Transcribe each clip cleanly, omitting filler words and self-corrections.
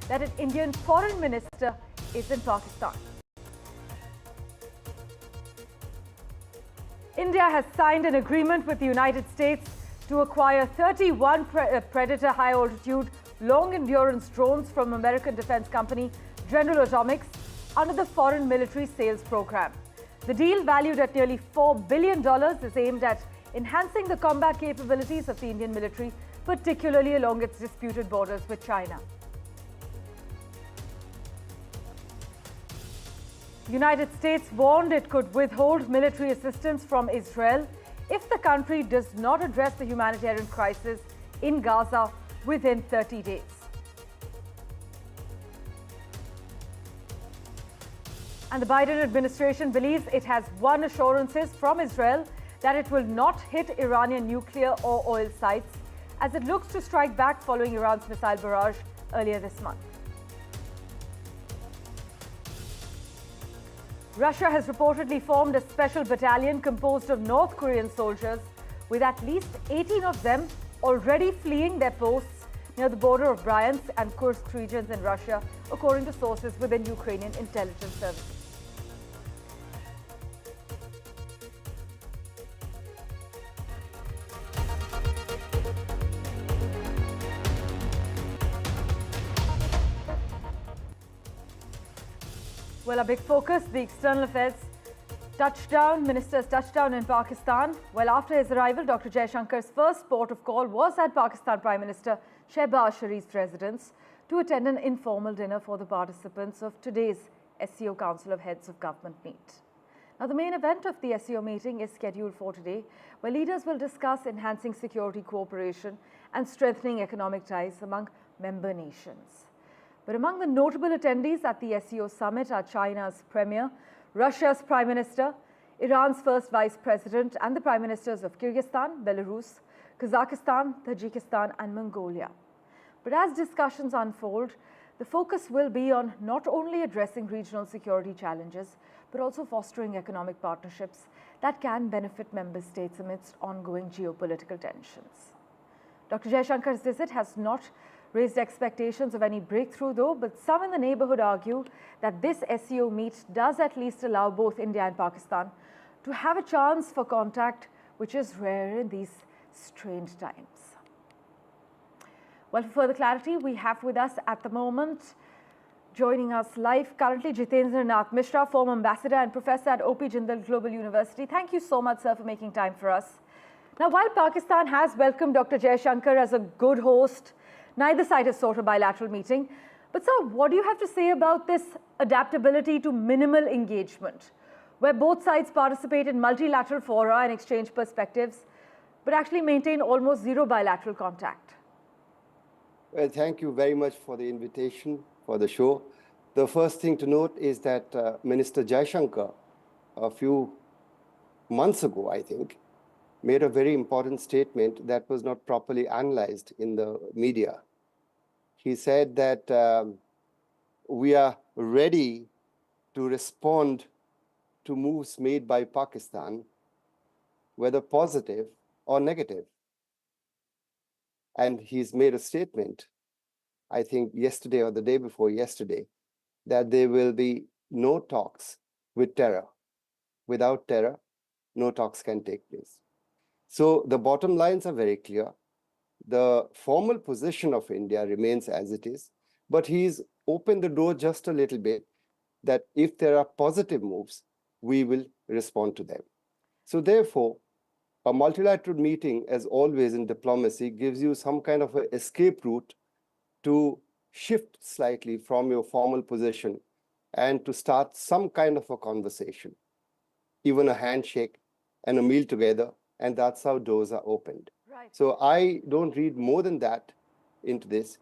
that an Indian foreign minister is in Pakistan. India has signed an agreement with the United States to acquire 31 Predator high-altitude, long-endurance drones from American defense company General Atomics under the Foreign Military Sales Program. The deal, valued at nearly $4 billion, is aimed at enhancing the combat capabilities of the Indian military, particularly along its disputed borders with China. The United States warned it could withhold military assistance from Israel if the country does not address the humanitarian crisis in Gaza within 30 days. And the Biden administration believes it has won assurances from Israel that it will not hit Iranian nuclear or oil sites as it looks to strike back following Iran's missile barrage earlier this month. Russia has reportedly formed a special battalion composed of North Korean soldiers, with at least 18 of them already fleeing their posts near the border of Bryansk and Kursk regions in Russia, according to sources within Ukrainian intelligence services. Well, a big focus, the external affairs minister's touchdown in Pakistan. Well, after his arrival, Dr. Jaishankar's first port of call was at Pakistan Prime Minister Shehbaz Sharif's residence to attend an informal dinner for the participants of today's SCO Council of Heads of Government meet. Now, the main event of the SCO meeting is scheduled for today, where leaders will discuss enhancing security cooperation and strengthening economic ties among member nations. But among the notable attendees at the SCO Summit are China's Premier, Russia's Prime Minister, Iran's First Vice President, and the Prime Ministers of Kyrgyzstan, Belarus, Kazakhstan, Tajikistan, and Mongolia. But as discussions unfold, the focus will be on not only addressing regional security challenges, but also fostering economic partnerships that can benefit member states amidst ongoing geopolitical tensions. Dr. Jaishankar's visit has not raised expectations of any breakthrough, though, but some in the neighborhood argue that this SCO meet does at least allow both India and Pakistan to have a chance for contact, which is rare in these strained times. Well, for further clarity, we have with us at the moment, joining us live currently, Jitendra Nath Mishra, former ambassador and professor at OP Jindal Global University. Thank you so much, sir, for making time for us. Now, while Pakistan has welcomed Dr. Jaishankar as a good host, neither side has sought a bilateral meeting. But sir, what do you have to say about this adaptability to minimal engagement, where both sides participate in multilateral fora and exchange perspectives, but actually maintain almost zero bilateral contact? Well, thank you very much for the invitation for the show. The first thing to note is that Minister Jaishankar, a few months ago, I think, made a very important statement that was not properly analyzed in the media. He said that we are ready to respond to moves made by Pakistan, whether positive or negative. And he's made a statement, I think yesterday or the day before yesterday, that there will be no talks with terror. Without terror, no talks can take place. So the bottom lines are very clear. The formal position of India remains as it is, but he's opened the door just a little bit that if there are positive moves, we will respond to them. So therefore, a multilateral meeting, as always in diplomacy, gives you some kind of an escape route to shift slightly from your formal position and to start some kind of a conversation, even a handshake and a meal together, and that's how doors are opened. Right. So I don't read more than that into this.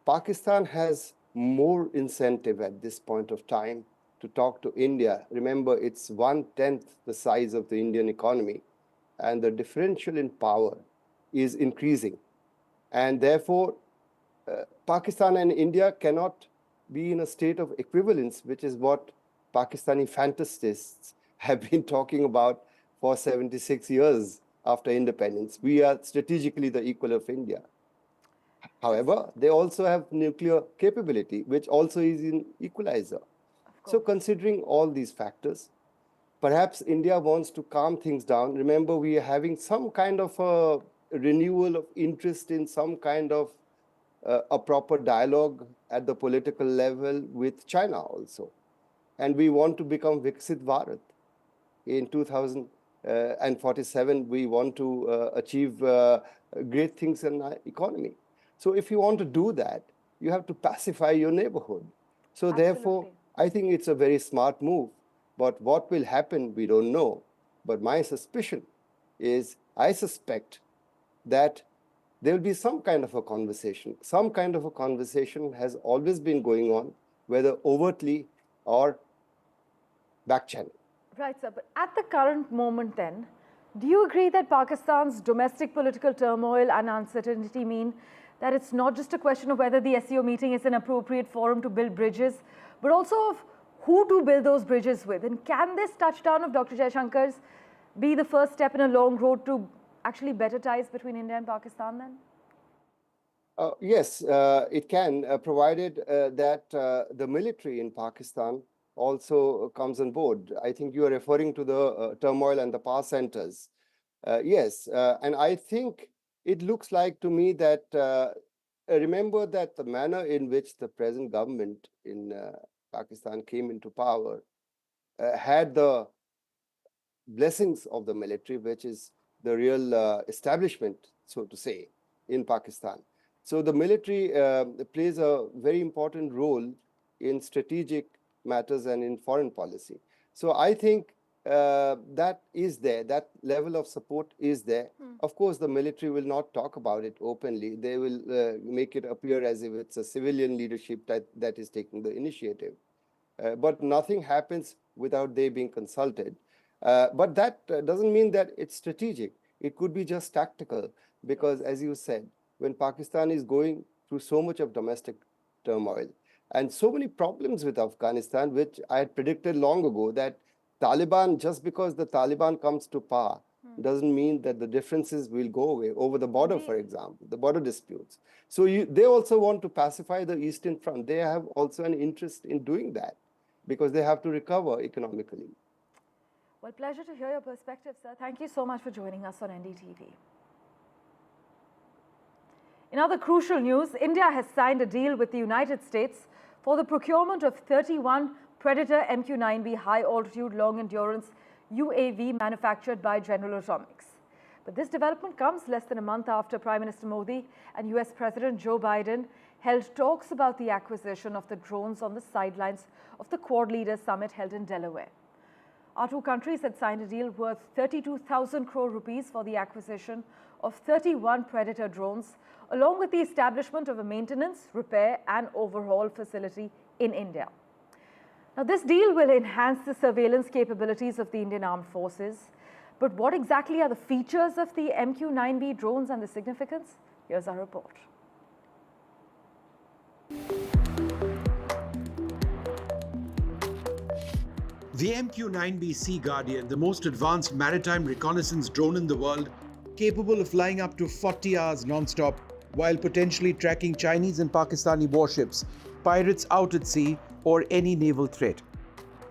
Pakistan has more incentive at this point of time to talk to India. Remember, it's 1/10 the size of the Indian economy, and the differential in power is increasing. And therefore, Pakistan and India cannot be in a state of equivalence, which is what Pakistani fantasists have been talking about for 76 years after independence. We are strategically the equal of India. However, they also have nuclear capability, which also is an equalizer. So considering all these factors, perhaps India wants to calm things down. Remember, we are having some kind of a renewal of interest in some kind of a proper dialogue at the political level with China also. And we want to become Viksit Bharat. In 2047, we want to achieve great things in our economy. So if you want to do that, you have to pacify your neighborhood. So therefore, I think it's a very smart move. But what will happen, we don't know. But my suspicion is, I suspect that there will be some kind of a conversation. Some kind of a conversation has always been going on, whether overtly or back channel. Right, sir. But at the current moment then, do you agree that Pakistan's domestic political turmoil and uncertainty mean that it's not just a question of whether the SCO meeting is an appropriate forum to build bridges, but also of who to build those bridges with? And can this touchdown of Dr. Jaishankar's be the first step in a long road to actually better ties between India and Pakistan then? Yes, it can, provided that the military in Pakistan also comes on board. I think you are referring to the turmoil and the power centers. Yes, and I think it looks like to me that, remember that the manner in which the present government in Pakistan came into power had the blessings of the military, which is the real establishment, so to say, in Pakistan. So the military plays a very important role in strategic matters and in foreign policy. So I think that is there, that level of support is there. Of course, the military will not talk about it openly. They will make it appear as if it's a civilian leadership that is taking the initiative. But nothing happens without they being consulted. But that doesn't mean that it's strategic. It could be just tactical, because as you said, when Pakistan is going through so much of domestic turmoil and so many problems with Afghanistan, which I had predicted long ago, that Taliban, just because the Taliban comes to power, doesn't mean that the differences will go away over the border, for example, the border disputes. So they also want to pacify the Eastern Front. They have also an interest in doing that because they have to recover economically. Well, pleasure to hear your perspective, sir. Thank you so much for joining us on NDTV. In other crucial news, India has signed a deal with the United States for the procurement of 31 Predator MQ-9B high-altitude, long-endurance UAV manufactured by General Atomics. But this development comes less than a month after Prime Minister Modi and US President Joe Biden held talks about the acquisition of the drones on the sidelines of the Quad Leaders Summit held in Delaware. Our two countries had signed a deal worth 32,000 crore rupees for the acquisition of 31 Predator drones, along with the establishment of a maintenance, repair and overhaul facility in India. Now, this deal will enhance the surveillance capabilities of the Indian Armed Forces. But what exactly are the features of the MQ-9B drones and the significance? Here's our report. The MQ-9B Sea Guardian, the most advanced maritime reconnaissance drone in the world, capable of flying up to 40 hours non-stop while potentially tracking Chinese and Pakistani warships, pirates out at sea, or any naval threat.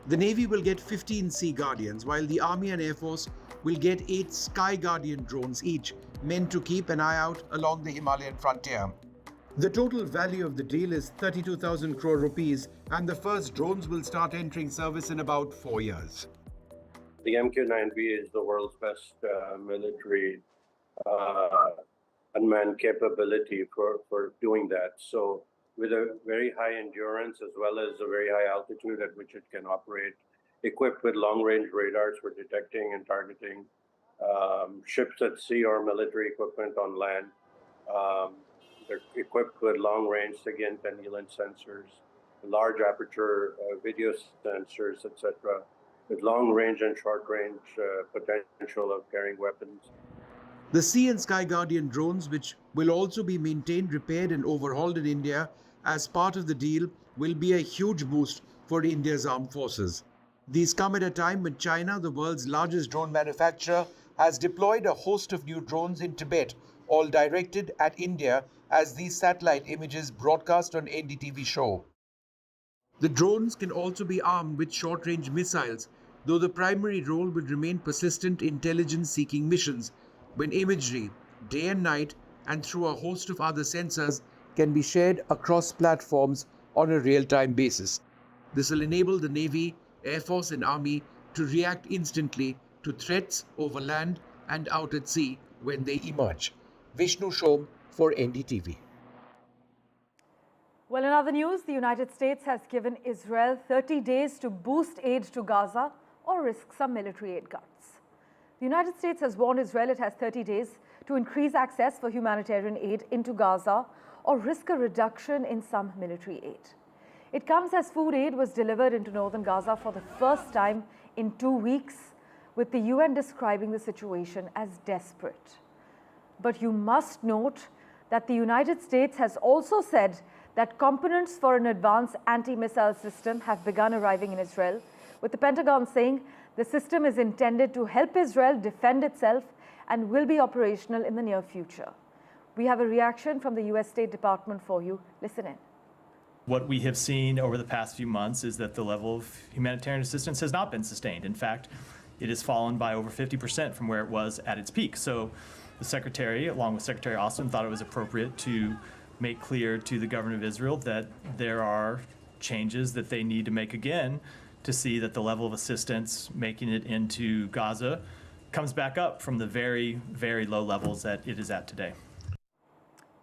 The Navy will get 15 Sea Guardians, while the Army and Air Force will get 8 Sky Guardian drones each, meant to keep an eye out along the Himalayan frontier. The total value of the deal is 32,000 crore rupees, and the first drones will start entering service in about 4 years. The MQ-9B is the world's best military unmanned capability for doing that. So with a very high endurance as well as a very high altitude at which it can operate, equipped with long-range radars for detecting and targeting ships at sea or military equipment on land. They're equipped with long-range SIGINT and ELINT sensors, large aperture video sensors, etc., with long-range and short-range potential of carrying weapons. The Sea and Sky Guardian drones, which will also be maintained, repaired and overhauled in India as part of the deal, will be a huge boost for India's armed forces. These come at a time when China, the world's largest drone manufacturer, has deployed a host of new drones in Tibet, all directed at India as these satellite images broadcast on NDTV show. The drones can also be armed with short-range missiles, though the primary role will remain persistent intelligence-seeking missions, when imagery, day and night, and through a host of other sensors, can be shared across platforms on a real-time basis. This will enable the Navy, Air Force and Army to react instantly to threats over land and out at sea when they emerge. Vishnu Shom for NDTV. Well, in other news, the United States has given Israel 30 days to boost aid to Gaza or risk some military aid cuts. The United States has warned Israel it has 30 days to increase access for humanitarian aid into Gaza or risk a reduction in some military aid. It comes as food aid was delivered into northern Gaza for the first time in 2 weeks, with the UN describing the situation as desperate. But you must note that the United States has also said that components for an advanced anti-missile system have begun arriving in Israel, with the Pentagon saying the system is intended to help Israel defend itself and will be operational in the near future. We have a reaction from the US State Department for you. Listen in. What we have seen over the past few months is that the level of humanitarian assistance has not been sustained. In fact, it has fallen by over 50% from where it was at its peak. So the Secretary, along with Secretary Austin, thought it was appropriate to make clear to the government of Israel that there are changes that they need to make again to see that the level of assistance making it into Gaza comes back up from the very, very low levels that it is at today.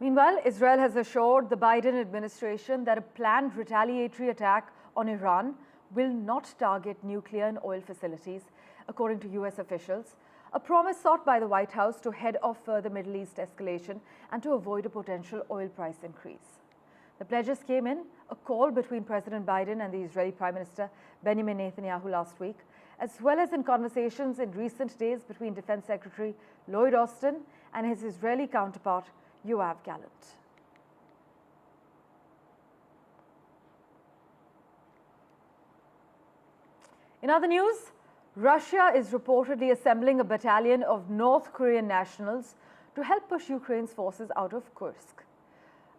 Meanwhile, Israel has assured the Biden administration that a planned retaliatory attack on Iran will not target nuclear and oil facilities, according to US officials, a promise sought by the White House to head off further Middle East escalation and to avoid a potential oil price increase. The pledges came in a call between President Biden and the Israeli Prime Minister Benjamin Netanyahu last week, as well as in conversations in recent days between Defense Secretary Lloyd Austin and his Israeli counterpart Yoav Gallant. In other news, Russia is reportedly assembling a battalion of North Korean nationals to help push Ukraine's forces out of Kursk.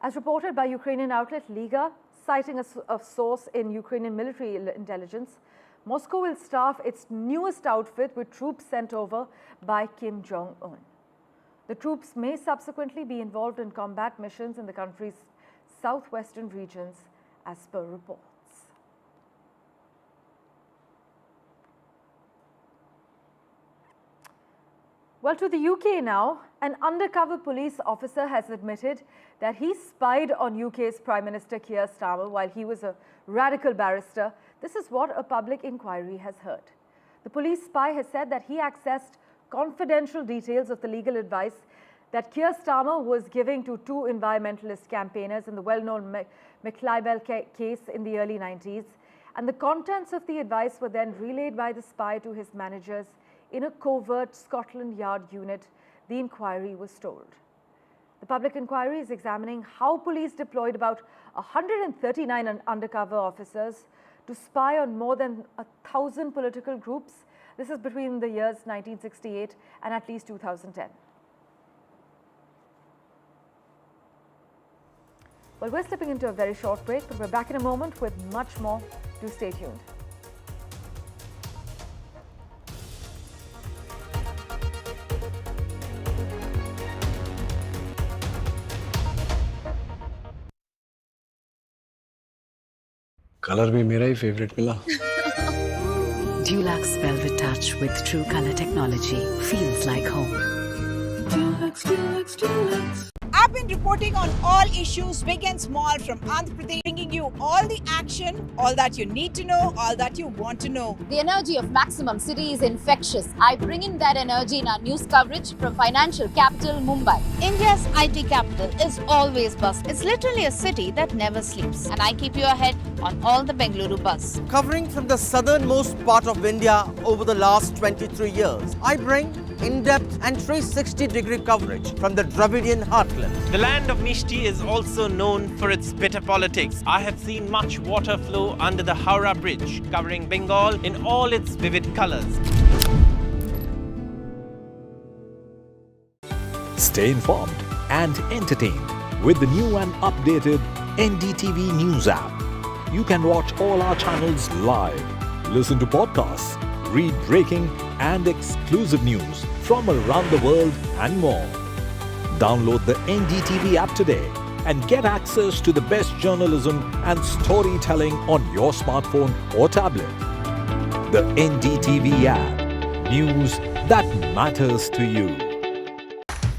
As reported by Ukrainian outlet Liga, citing a source in Ukrainian military intelligence, Moscow will staff its newest outfit with troops sent over by Kim Jong-un. The troops may subsequently be involved in combat missions in the country's southwestern regions, as per reports. Well, to the UK now, an undercover police officer has admitted that he spied on UK's Prime Minister Keir Starmer while he was a radical barrister. This is what a public inquiry has heard. The police spy has said that he accessed confidential details of the legal advice that Keir Starmer was giving to two environmentalist campaigners in the well-known McLibel case in the early 90s, and the contents of the advice were then relayed by the spy to his managers in a covert Scotland Yard unit, the inquiry was told. The public inquiry is examining how police deployed about 139 undercover officers to spy on more than 1,000 political groups. This is between the years 1968 and at least 2010. Well, we're slipping into a very short break, but we're back in a moment with much more. Do stay tuned. Colour भी मेरा ही favourite मिला Dulux Velvet Touch with True Color Technology feels like home. I've been reporting on all issues, big and small, from Andhra Pradesh, bringing you all the action, all that you need to know, all that you want to know. The energy of Maximum City is infectious. I bring in that energy in our news coverage from financial capital Mumbai. India's IT capital is always buzz. It's literally a city that never sleeps. And I keep you ahead on all the Bengaluru buzz. Covering from the southernmost part of India over the last 23 years, I bring in-depth and 360-degree coverage from the Dravidian heartland. The land of Mishti is also known for its bitter politics. I have seen much water flow under the Howrah Bridge, covering Bengal in all its vivid colors. Stay informed and entertained with the new and updated NDTV News app. You can watch all our channels live, listen to podcasts, read breaking and exclusive news from around the world and more. Download the NDTV app today and get access to the best journalism and storytelling on your smartphone or tablet. The NDTV app. News that matters to you.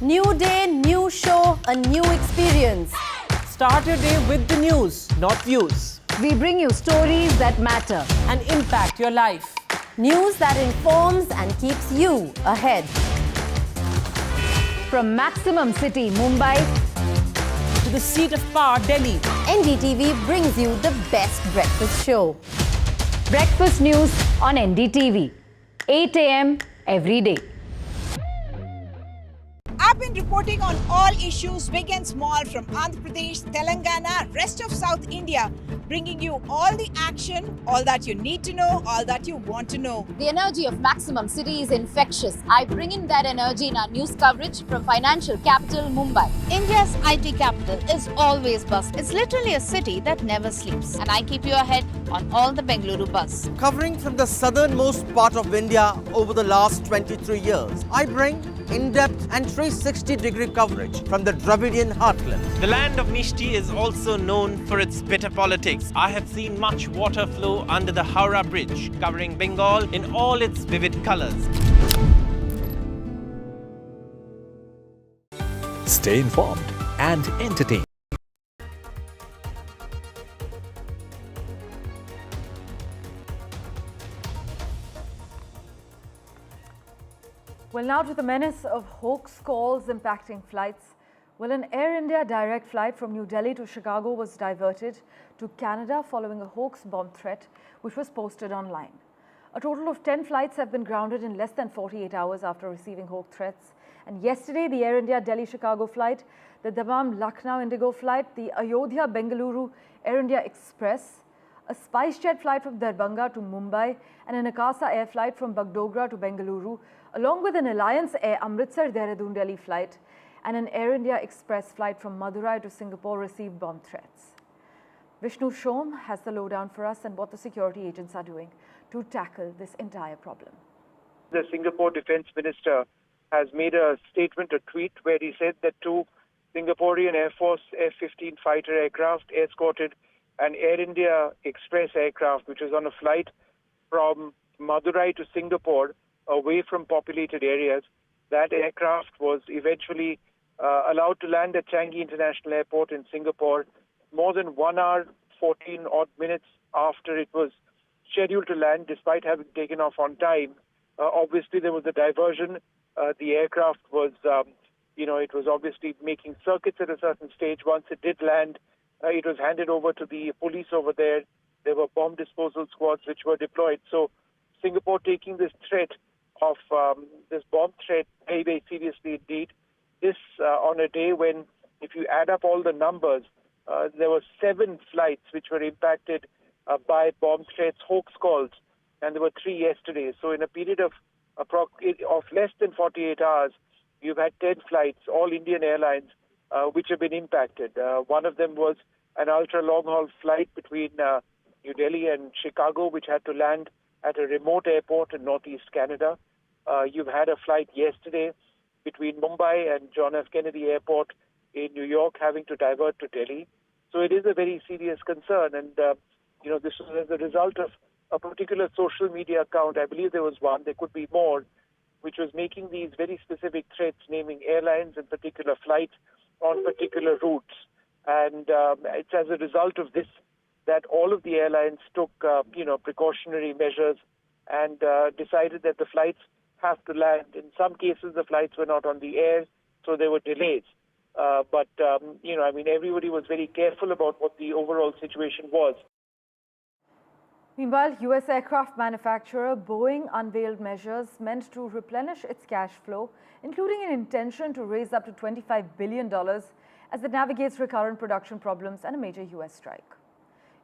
New day, new show, a new experience. Start your day with the news, not views. We bring you stories that matter And impact your life. news that informs and keeps you ahead. From Maximum City, Mumbai, To the seat of power, Delhi. NDTV brings you the best breakfast show. breakfast news on NDTV, 8 a.m. every day. I've been reporting on all issues, big and small, from Andhra Pradesh, Telangana, rest of South India, bringing you all the action, all that you need to know, all that you want to know. The energy of Maximum City is infectious. I bring in that energy in our news coverage from financial capital Mumbai. India's IT capital is always buzz. It's literally a city that never sleeps. And I keep you ahead on all the Bengaluru buzz. Covering from the southernmost part of India over the last 23 years, I bring in-depth and 360-degree coverage from the Dravidian heartland. The land of Mishti is also known for its bitter politics. I have seen much water flow under the Howrah Bridge, covering Bengal in all its vivid colors. Stay informed and entertained. Well, now to the menace of hoax calls impacting flights. Well, an Air India direct flight from New Delhi to Chicago was diverted to Canada following a hoax bomb threat which was posted online. A total of 10 flights have been grounded in less than 48 hours after receiving hoax threats. And yesterday, the Air India Delhi-Chicago flight, the Dammam-Lucknow Indigo flight, the Ayodhya-Bengaluru Air India Express, a SpiceJet flight from Darbhanga to Mumbai, and an Akasa Air flight from Bagdogra to Bengaluru, along with an Alliance Air Amritsar-Dehradun Delhi flight and an Air India Express flight from Madurai to Singapore received bomb threats. Vishnu Shom has the lowdown for us and what the security agents are doing to tackle this entire problem. The Singapore Defence Minister has made a statement, a tweet, where he said that two Singaporean Air Force F-15 fighter aircraft escorted an Air India Express aircraft which was on a flight from Madurai to Singapore away from populated areas. That aircraft was eventually allowed to land at Changi International Airport in Singapore more than 1 hour, 14 odd minutes after it was scheduled to land, despite having taken off on time. Obviously, there was a diversion. The aircraft was, it was obviously making circuits at a certain stage. Once it did land, it was handed over to the police over there. There were bomb disposal squads which were deployed. So Singapore taking this threat of this bomb threat very, very seriously indeed. This on a day when, if you add up all the numbers, there were 7 flights which were impacted by bomb threats, hoax calls, and there were 3 yesterday. So in a period of less than 48 hours, you've had 10 flights, all Indian airlines, which have been impacted. One of them was an ultra-long-haul flight between New Delhi and Chicago, which had to land at a remote airport in northeast Canada. You've had a flight yesterday between Mumbai and John F. Kennedy Airport in New York having to divert to Delhi. So it is a very serious concern. And, this was as a result of a particular social media account. I believe there was one, there could be more, which was making these very specific threats, naming airlines and particular flights on particular routes. And it's as a result of this that all of the airlines took, precautionary measures and decided that the flights have to land. In some cases, the flights were not on the air, so there were delays. But everybody was very careful about what the overall situation was. Meanwhile, US aircraft manufacturer Boeing unveiled measures meant to replenish its cash flow, including an intention to raise up to $25 billion as it navigates recurrent production problems and a major US strike.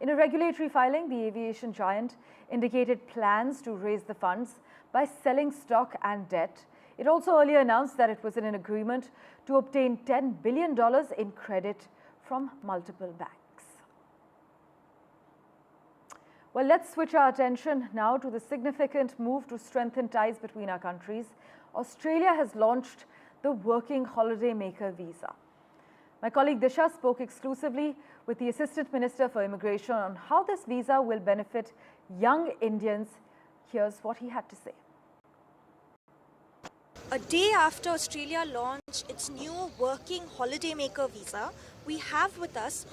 In a regulatory filing, the aviation giant indicated plans to raise the funds by selling stock and debt It also earlier announced that it was in an agreement to obtain $10 billion in credit from multiple banks. Well, let's switch our attention now to the significant move to strengthen ties between our countries. Australia has launched the Working Holiday Maker Visa. My colleague Disha spoke exclusively with the Assistant Minister for Immigration on how this visa will benefit young Indians. Here's what he had to say. A day after Australia launched its new Working Holiday Maker Visa, we have with us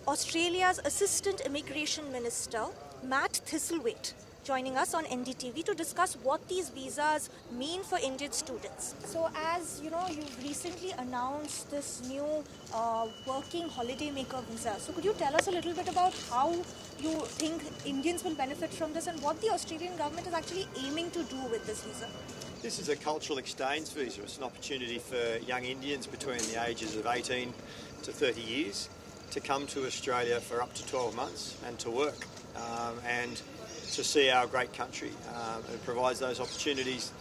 Australia's Assistant Immigration Minister, Matt Thistlethwaite, joining us on NDTV to discuss what these visas mean for Indian students. So as you know, you've recently announced this new Working Holiday Maker Visa. So could you tell us a little bit about how you think Indians will benefit from this and what the Australian government is actually aiming to do with this visa? This is a cultural exchange visa. It's an opportunity for young Indians between the ages of 18 to 30 years to come to Australia for up to 12 months and to work and to see our great country. It provides those opportunities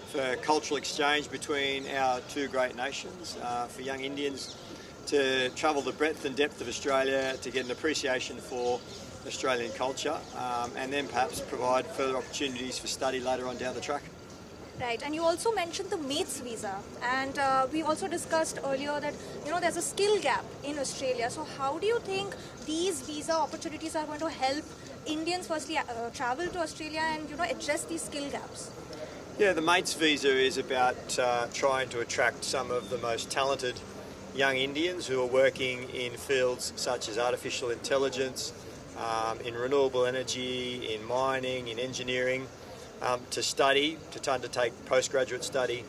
for cultural exchange between our two great nations, for young Indians to travel the breadth and depth of Australia, to get an appreciation for Australian culture, and then perhaps provide further opportunities for study later on down the track. Right, and you also mentioned the mates visa, and we also discussed earlier that there's a skill gap in Australia. So how do you think these visa opportunities are going to help Indians firstly travel to Australia and address these skill gaps? Yeah, the mates visa is about trying to attract some of the most talented young Indians who are working in fields such as artificial intelligence, in renewable energy, in mining, in engineering, to undertake postgraduate study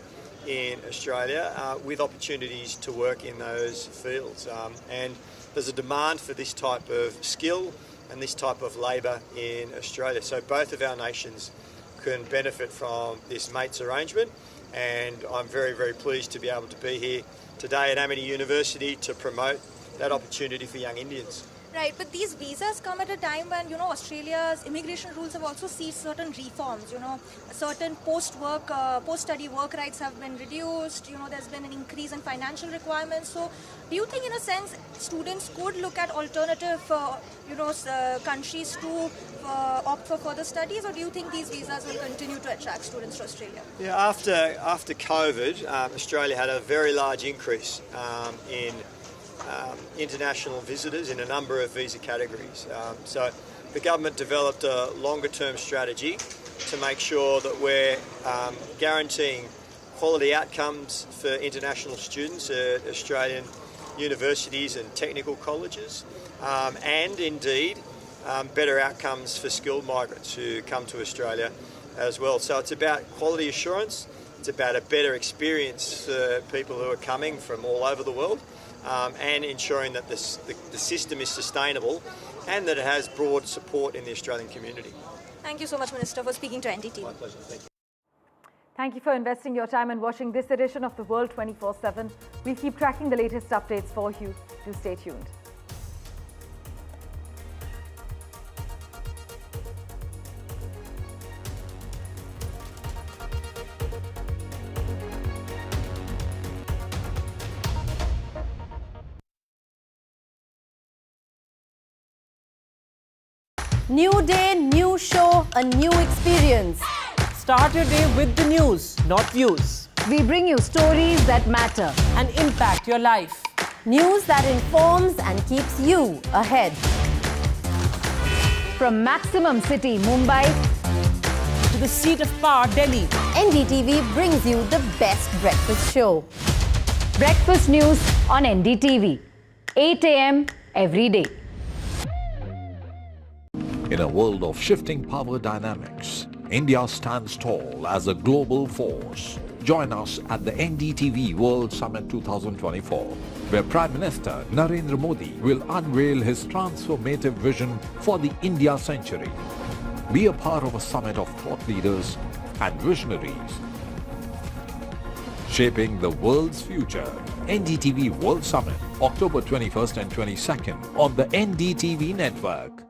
in Australia with opportunities to work in those fields. And there's a demand for this type of skill and this type of labour in Australia. So both of our nations can benefit from this mates arrangement, and I'm very, very pleased to be able to be here today at Amity University to promote that opportunity for young Indians. Right, but these visas come at a time when, Australia's immigration rules have also seen certain reforms, certain post-study work rights have been reduced, there's been an increase in financial requirements. So do you think, in a sense, students could look at alternative, countries to opt for further studies, or do you think these visas will continue to attract students to Australia? Yeah, after COVID, Australia had a very large increase in international visitors in a number of visa categories. So the government developed a longer-term strategy to make sure that we're guaranteeing quality outcomes for international students at Australian universities and technical colleges, and indeed better outcomes for skilled migrants who come to Australia as well. So it's about quality assurance, it's about a better experience for people who are coming from all over the world, and ensuring that the system is sustainable and that it has broad support in the Australian community. Thank you so much, Minister, for speaking to NDTV. My pleasure. Thank you. Thank you for investing your time and watching this edition of The World 24/7. We'll keep tracking the latest updates for you. Do stay tuned. New day, new show, a new experience. Start your day with the news, not views. We bring you stories that matter and impact your life. News that informs and keeps you ahead. From Maximum City, Mumbai, to the seat of power, Delhi, NDTV brings you the best breakfast show. breakfast news on NDTV, 8 a.m. every day. In a world of shifting power dynamics, India stands tall as a global force. Join us at the NDTV World Summit 2024, where Prime Minister Narendra Modi will unveil his transformative vision for the India century. Be a part of a summit of thought leaders and visionaries, shaping the world's future. NDTV World Summit, October 21st and 22nd on the NDTV network.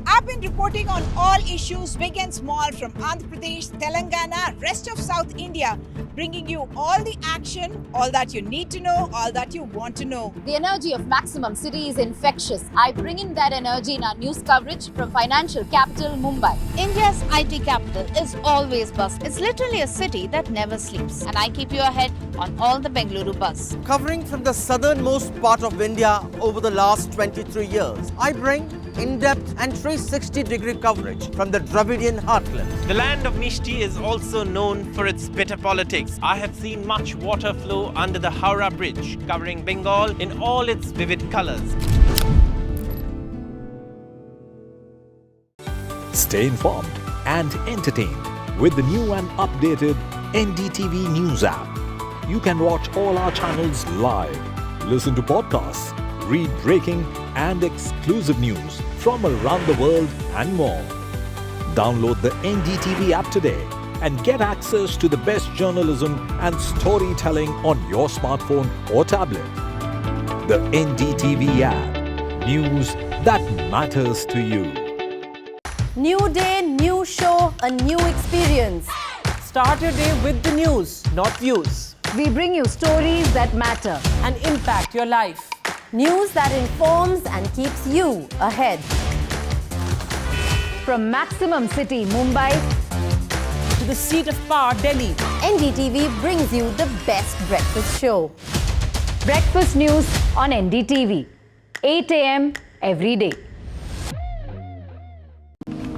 I've been reporting on all issues big and small from Andhra Pradesh, Telangana, rest of South India, bringing you all the action, all that you need to know, all that you want to know. The energy of Maximum City is infectious. I bring in that energy in our news coverage from financial capital Mumbai. India's IT capital is always buzz. It's literally a city that never sleeps. And I keep you ahead on all the Bengaluru buzz. Covering from the southernmost part of India over the last 23 years, I bring in-depth and 360-degree coverage from the Dravidian heartland. The land of Mishti is also known for its bitter politics. I have seen much water flow under the Howrah Bridge, covering Bengal in all its vivid colors. Stay informed and entertained with the new and updated NDTV News app. You can watch all our channels live, listen to podcasts, read breaking and exclusive news from around the world and more. Download the NDTV app today and get access to the best journalism and storytelling on your smartphone or tablet. The NDTV app. News that matters to you. New day, new show, a new experience. Start your day with the news, not views. We bring you stories that matter and impact your life. News that informs and keeps you ahead. From Maximum City, Mumbai, to the seat of power, Delhi, NDTV brings you the best breakfast show. Breakfast news on NDTV, 8 a.m. every day.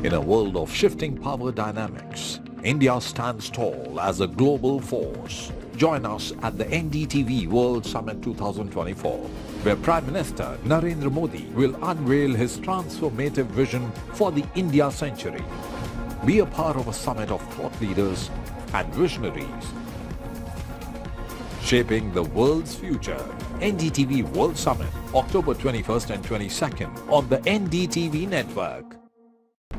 In a world of shifting power dynamics, India stands tall as a global force. Join us at the NDTV World Summit 2024, where Prime Minister Narendra Modi will unveil his transformative vision for the India century. Be a part of a summit of thought leaders and visionaries, shaping the world's future. NDTV World Summit, October 21st and 22nd on the NDTV network.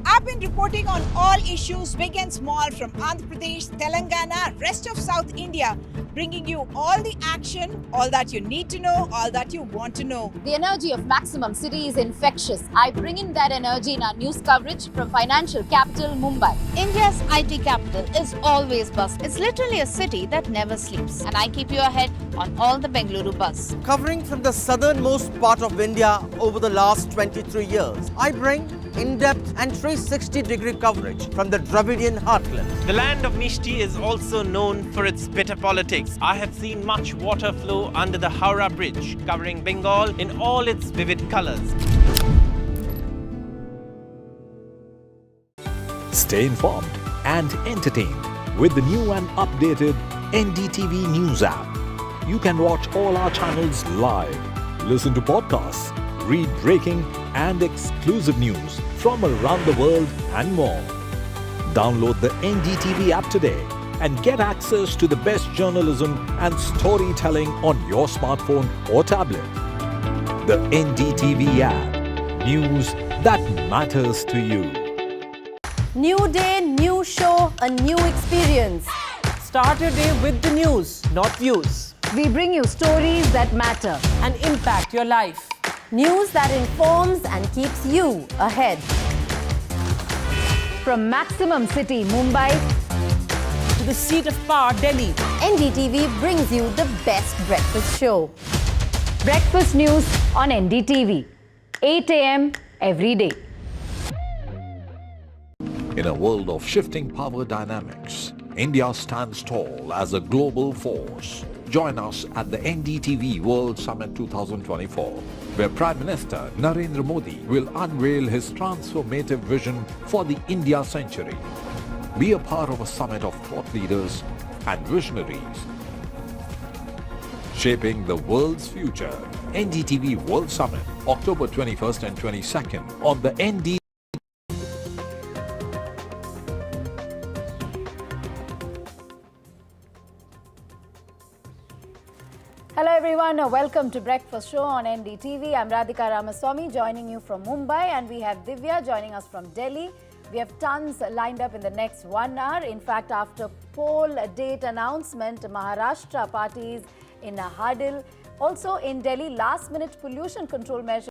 I've been reporting on all issues big and small from Andhra Pradesh, Telangana, rest of South India, bringing you all the action, all that you need to know, all that you want to know. The energy of Maximum City is infectious. I bring in that energy in our news coverage from financial capital Mumbai. India's IT capital is always buzz. It's literally a city that never sleeps. And I keep you ahead on all the Bengaluru buzz. Covering from the southernmost part of India over the last 23 years, I bring in-depth and 360-degree coverage from the Dravidian heartland. The land of Mishti is also known for its bitter politics. I have seen much water flow under the Howrah Bridge, covering Bengal in all its vivid colors. Stay informed and entertained with the new and updated NDTV News app. You can watch all our channels live, listen to podcasts, read breaking and exclusive news from around the world and more. Download the NDTV app today and get access to the best journalism and storytelling on your smartphone or tablet. The NDTV app. News that matters to you. New day, new show, a new experience. Start your day with the news, not views. We bring you stories that matter and impact your life. News that informs and keeps you ahead. From Maximum City, Mumbai, to the seat of power, Delhi, NDTV brings you the best breakfast show. Breakfast news on NDTV, 8 a.m. every day. In a world of shifting power dynamics, India stands tall as a global force. Join us at the NDTV World Summit 2024, where Prime Minister Narendra Modi will unveil his transformative vision for the India century. Be a part of a summit of thought leaders and visionaries, shaping the world's future. NDTV World Summit, October 21st and 22nd on the NDTV. Hello everyone, welcome to Breakfast Show on NDTV. I'm Radhika Ramaswamy joining you from Mumbai, and we have Divya joining us from Delhi. We have tons lined up in the next 1 hour. In fact, after poll date announcement, Maharashtra parties in a huddle. Also in Delhi, last minute pollution control measures